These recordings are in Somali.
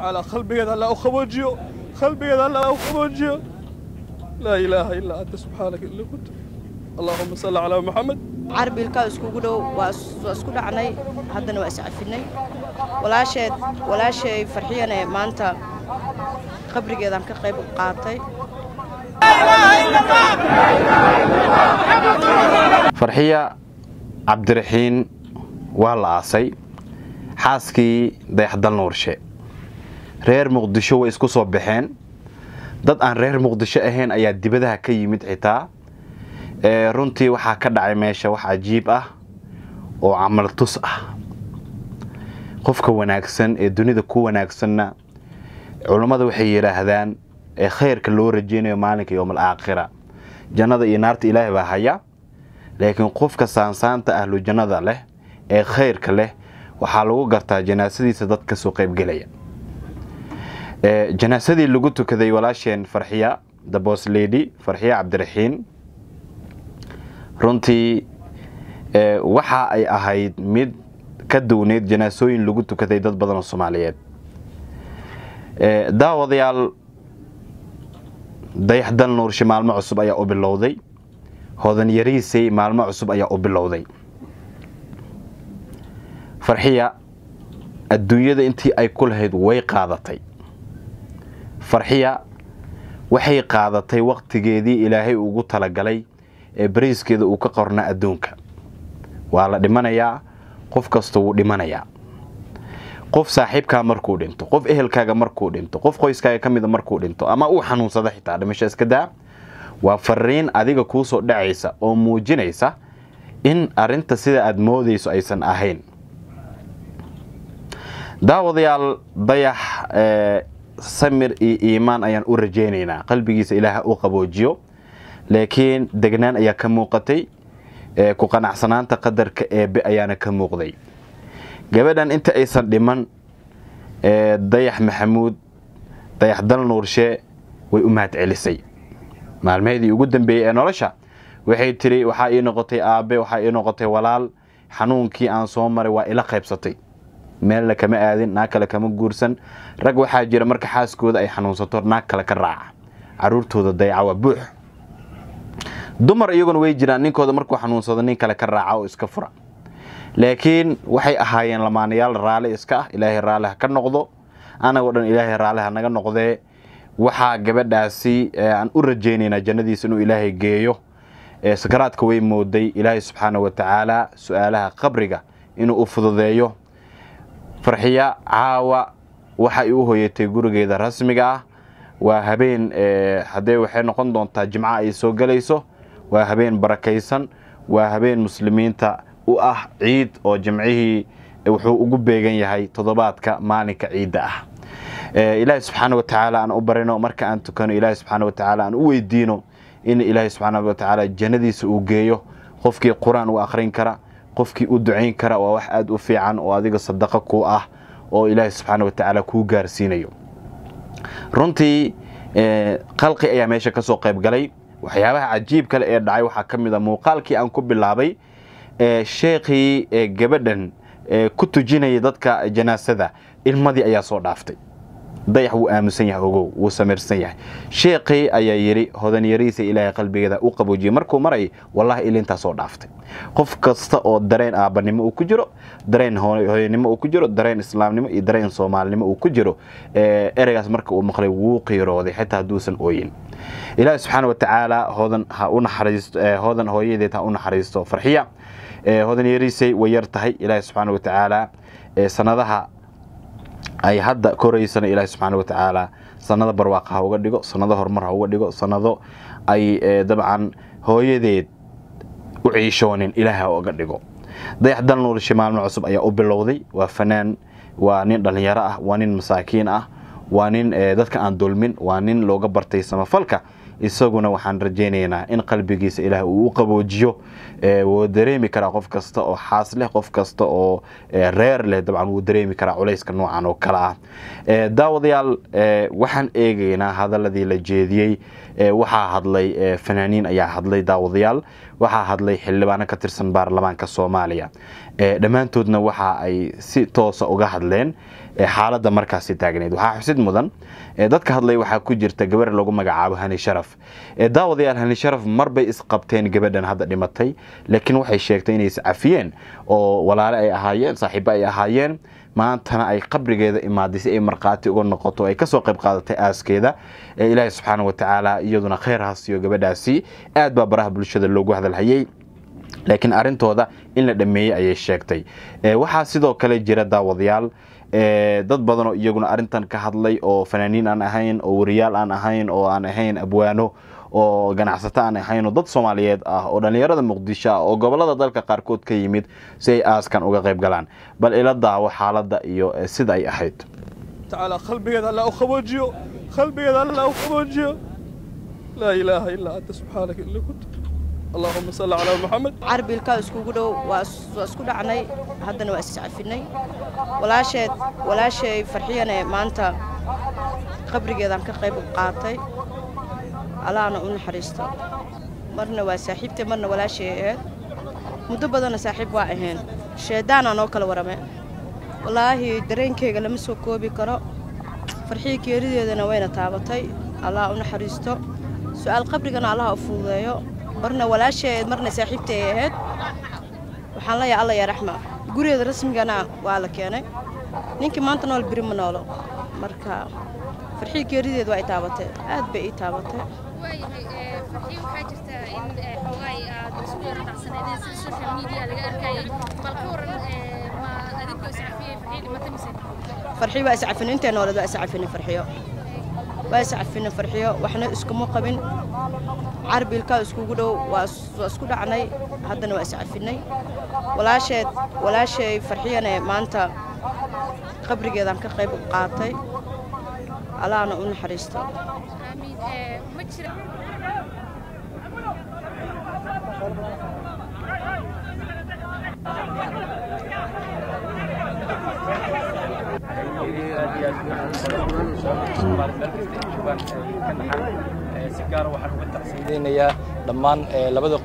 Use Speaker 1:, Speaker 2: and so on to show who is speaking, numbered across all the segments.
Speaker 1: وتعالى قلبي هذا لا أخوجيو قلبي هذا لا أخوجيو لا إله إلا أنت سبحانك إلا كنت اللهم صل على محمد
Speaker 2: عربي الكاس كوجو واسكود عني هذا نواسع فيني ولا شيء فرحينا ما أنت قبري كذا كقيب قاطي
Speaker 3: فرحية عبد الرحيم والله عصي حاسكي ضيحدل نورشة reer muqdisho way isku soo baxeen dad aan reer muqdisho ahayn ayaa dibadaha ka yimid xitaa runtii waxa ka dhacay meesha wax ajiib ah oo amal tus ah qofka wanaagsan ee dunida ku wanaagsanna culimadu waxay yiraahdaan khayrka loo rajeynayo maalinka yawmal aakhira jannada iyo naarta ilaahay baa haya laakiin qofka saansaanta ahlu jannada leh ee khayrka leh waxa lagu gartaa janaasadiisa dadka soo qayb galaya جناسدي اللي قلت كذا ولاشين فرحية the boss lady فرحية عبد الرحيم رنتي وحا أي أهيد ميد كدونيت جناسوين اللي قلت كذا يدد بدن الصوماليات دا وضيال دا يحدل نور شمال معصب أيا أوب اللوضي هذا يريسي مع المعصب أيا أوب اللوضي فرحية الدنيا دا انتي أي كل هيد ويقاضتي فرحية waxay qaadatay waqtigeedii ilaahay ugu tala galay ee bariiskeeda uu ka qorna adduunka waa la dhimanayaa qof kasta wuu dhimanayaa qof saaxiibka markuu dhinto qof ehelkaaga markuu dhinto qof qoyskaaga kamid markuu dhinto ama uu xanuunsado xitaa dhimasho iska daa waa fariin adiga ku soo dhacaysa oo muujinaysa in arinta sida aad moodayso aysan ahayn daawadayaal dayax samir iimaan ayaan u rajeynaynaa qalbigiisa ilaaha uu qaboojiyo laakiin degnaan ayaa ka muuqatay ku qanacsanaanta qadarka eebe ayaana ka muuqday gabadhan inta aysan dhiman dayax maxamuud dayax dal nuurshe way u mahad celisay maalmeedii ugu dambeeyay ee nolosha waxay tiri waxa ii noqotay aabe waxa ii noqotay walaal xanuunkii aan soo maray waa ila qaybsatay meel la kama aadin naag kale kama guursan rag waxa jira marka xaaskooda ay xanuunsato naag kale ka raaca caruurtooda dayaca waa buux dumar iyaguna way jiraan ninkooda markuu xanuunsado nin kale ka raaca oo iska fura laakiin waxay ahaayeen lamaanayaal raali iska ah ilaahay raali ka noqdo anaga dhan ilaahay raali naga noqdee waxa gabadhaasi aan u rajeynaynaa jannadiisa inuu ilaahay geeyo sakaraadka way mooday ilaahay subxaanahu wa ta'ala su'aalaha qabriga inuu u fududeeyo فرحية عاوة waxay u hooyatay gurigeeda rasmiga ah waa habeen hadee waxay noqon doontaa jimca ay soo galayso waa habeen barakaysan waa habeen muslimiinta u ah ciid oo jimcihii wuxuu ugu beegan yahay todobaadka maalinka ciida ah ilaahay subxaanahu wa ta'ala aan u barino marka aan tukano ilaahay subxaanahu wa ta'ala aan u weydiino in ilaahay subxaanahu wa ta'ala jannadiisa uu geeyo qofkii quraan uu akhrin kara qofkii u duceyn kara waa wax aad u fiican oo adiga sadaqa ku ah oo ilaahay subxaanahu wa ta'ala ku gaarsiinayo runtii qalqi ayaa meesha ka soo qayb galay waxyaabaha cajiib kale ee dhacay waxa kamid ah muuqaalkii aan ku bilaabay sheekhi gabadhan ku tujinay dadka janaasada ilmadii ayaa soo dhaaftay dayax wuu aamusan yahay ogow wuu samirsan yahay sheekhi ayaa yiri hodan yariisa ilaahay qalbigeeda u qaboojiyay markuu maray wallahi ilinta soo dhaaftay qof kasta oo dareen aabanimo uu ku jiro dareen hooyanimo uu ku jiro dareen islaamnimo iyo dareen soomaalinimo uu ku jiro ereygaas marka uu maqlay wuu qiirooday xitaa duusan ooyin ilaahay subxaanahu wa ta'ala hodan ha u naxariisto hodan hooyadeed ha u naxariisto farxiya hodan yariisay way yartahay ilaahay subxaanahu wa ta'ala sanadaha ay hadda koreysana ilaahay subxaanahu wa ta'ala sanada barwaaqo ha uga dhigo sanada horumar ha uga dhigo sanado ay dabcan hooyadeed u ciishoonin ilaahay ha uga dhigo dayax dal nuur shimaal cusub ayaa u bilowday waa fanaan waa nin dhalinyaro ah waa nin masaakiin ah waa nin dadka aan dulmin waa nin looga bartay samafalka isaguna waxaan rajeynaynaa in qalbigiisa ilaahay uu qaboojiyo wuu dareemi karaa qof kasta oo xaas leh qof kasta oo reer leh dabcan wuu dareemi karaa culayska noocan oo kala ah daawadayaal waxaan eegaynaa hadaladii la jeediyay waxaa hadlay fanaaniin ayaa hadlay daawadayaal waxaa hadlay xildhibaano ka tirsan baarlamaanka Soomaaliya dhamaantoodna waxa ay si toos ah uga hadleen xaaladda markaasi taagneed waxa xusid mudan dadka hadlay waxa ku jirta gabar lagu magacaabo Hani Sharaf daawadayaal Hani Sharaf marbay isqabteen gabadhan hadda dhimatay laakiin waxay sheegtay inay is cafiyeen oo walaalo ay ahaayeen saaxiibo ay ahaayeen maantana ay qabrigeeda imaadisay ay marqaati uga noqoto ay ka soo qayb qaadatay aaskeeda Ilaahay subhanahu wa ta'ala iyaduna khayr haasiyo gabadhaasi aad baa baraha bulshada loogu hadalhayay laakiin arintooda in la dhameeyay ayay sheegtay waxa sidoo kale jira daawadayaal dad badan oo iyaguna arintan ka hadlay oo fanaaniin aan ahayn oo wariyaal aan ahayn oo aan ahayn abwaano oo ganacsato aan ahayn oo dad Soomaaliyeed ah oo dhalinyarada Muqdisho oo gobolada dalka qaarkood ka yimid si ay aaskan uga qayb galaan bal ila daawo xaaladda iyo sida ay ahayd
Speaker 1: تعالى قلبي هذا لا أخوجيو قلبي هذا لا أخوجيو لا إله إلا أنت سبحانك إني كنت اللهم صل على محمد
Speaker 2: عربي الكاس كوجو واسكود عني هذا نواسس عفني ولا شيء فرحينا ما أنت قبري جذا كقيب قاطي على أنا أقول حريصته مرنا وساحبته مرنا ولا شيء مدبضنا ساحب واحد شيدان أنا أكل ورمه والله درين كيغا لما سو كوبي كرو فرحي كيريدنا وين تابتay الله una xariisto su'aal qabrigana Allah u fuudeeyo marna walaashay marna saaxiibtay ahayd waxaan la yaa Allah ya raxma guriga rasmigana waa la keenay ninkii maanta nool biri ma noolo marka farxi keerideed waa taabatay aad bay taabatay
Speaker 4: farxi waxa jirta in xoogay aad isku yarnacsaneen social media laga arkay bal ka waran
Speaker 2: فرحي واسعفن انت انا ولد واسعفن فرحيو واسعفن فرحيو وحنا اسكمو قبن عربي الكا اسكو غدو واسكو دعني هادنا واسعفني ولا شيء فرحينا مانتا قبريغيدان ka qayb qaatay alaana u naxariisto
Speaker 4: amiin ma jira
Speaker 5: سيجار waxaan uga tacsiideynaa dhamaan labada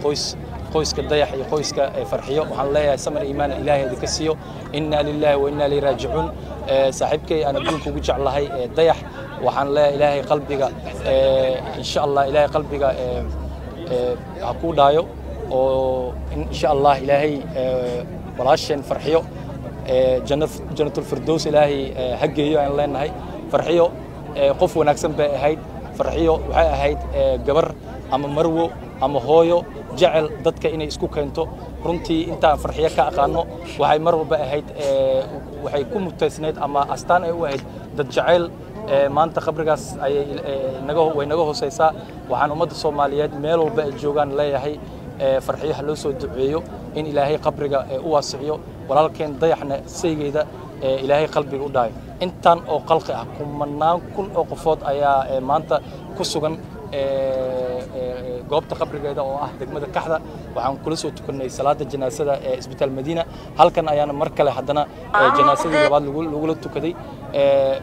Speaker 5: qoyska dayax iyo qoyska farxiyo waxaan leeyahay samir iimaan ilaahay idinka siiyo inna lillahi wa inna ilayhi raaji'un saaxiibkay aan adduunka ugu jeclahay dayax waxaan leeyahay ilaahay qalbiga insha Allah ilaahay qalbiga ha ku dhaayo oo insha Allah ilaahay walaasheen farxiyo jannatul firdaws ilaahay hageeyo aan leenahay farxiyo qof wanaagsan bay ahayd farxiyo waxay ahayd gabar ama marwo ama hooyo jecel dadka inay isku keento runtii inta farxiyo ka aqaano waxay mar walba ahayd waxay ku mutaysneed ama astaan ay u ahayd dad jecel maanta qabrigaas ay naga hooseysaa waxaan ummadda Soomaaliyeed meel walba ay joogaan leeyahay farxiyo loo soo duceeyo in ilaahay qabriga u waasiyo walaalkeen dayaxna saygeeda ilaahay qalbiga u dhaayo intan oo qalqi ah kumanaan kun oo qofood ayaa maanta ku sugan goobta qabrigeeda oo ah degmada Kaxda waxaan kula soo tukanay salaada janaasada ee isbitaal Madiina halkan ayaana mar kale hadana janaasadii labaad lagu tukaday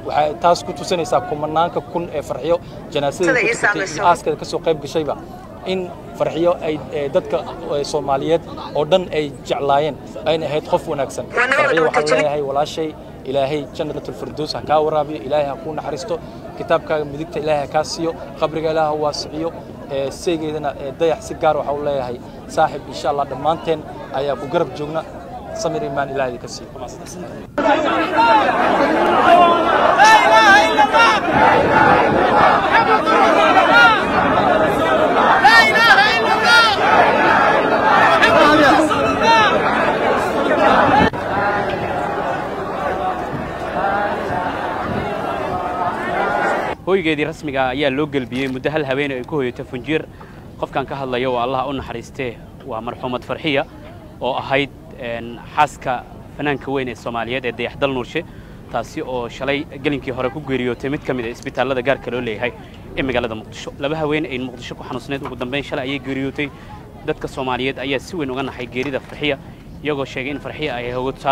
Speaker 5: waxay taas ku tusinaysaa kumanaanka kun ee farxiyo janaasada ku tukatay aaska ka soo qayb gashayba in farxiyo ay dadka Soomaaliyeed oo dhan ay jeclaayeen ayna ahayd qof wanaagsan farxiyo waxa leeyahay walaashay ilaahay jannatul firdaws ka waraabiyo ilaahay ku naxariisto kitaabkaaga midigta ilaahay ka siiyo qabriga ilaahay waasiyo saygeedana dayax si gaar waxa uu leeyahay saaxib insha Allah dhamaanteen ayaa ku garab joogna samir iimaan ilaahay ka siiyo la ilaha illa
Speaker 6: hoygeedii rasmiga ayaa loo galbiyay muddo hal habeen ay ku hoyatay Funjir qofkan ka hadlayo waa Allah u naxariistay waa marxuumad farxiya oo ahayd xaaska fanaanka weyn ee Soomaaliyeed ee Dayax Dal Nuurshe taasi oo shalay galinkii hore ku geeriyootay mid kamid ah isbitaalada gaarka loo leeyahay ee magaalada Muqdisho laba haween ay Muqdisho ku xanuunsanayd ugu dambeyn shalay ayay geeriyootay dadka Soomaaliyeed ayaa si weyn uga naxay geerida farxiya iyagoo sheegay in farxiya ay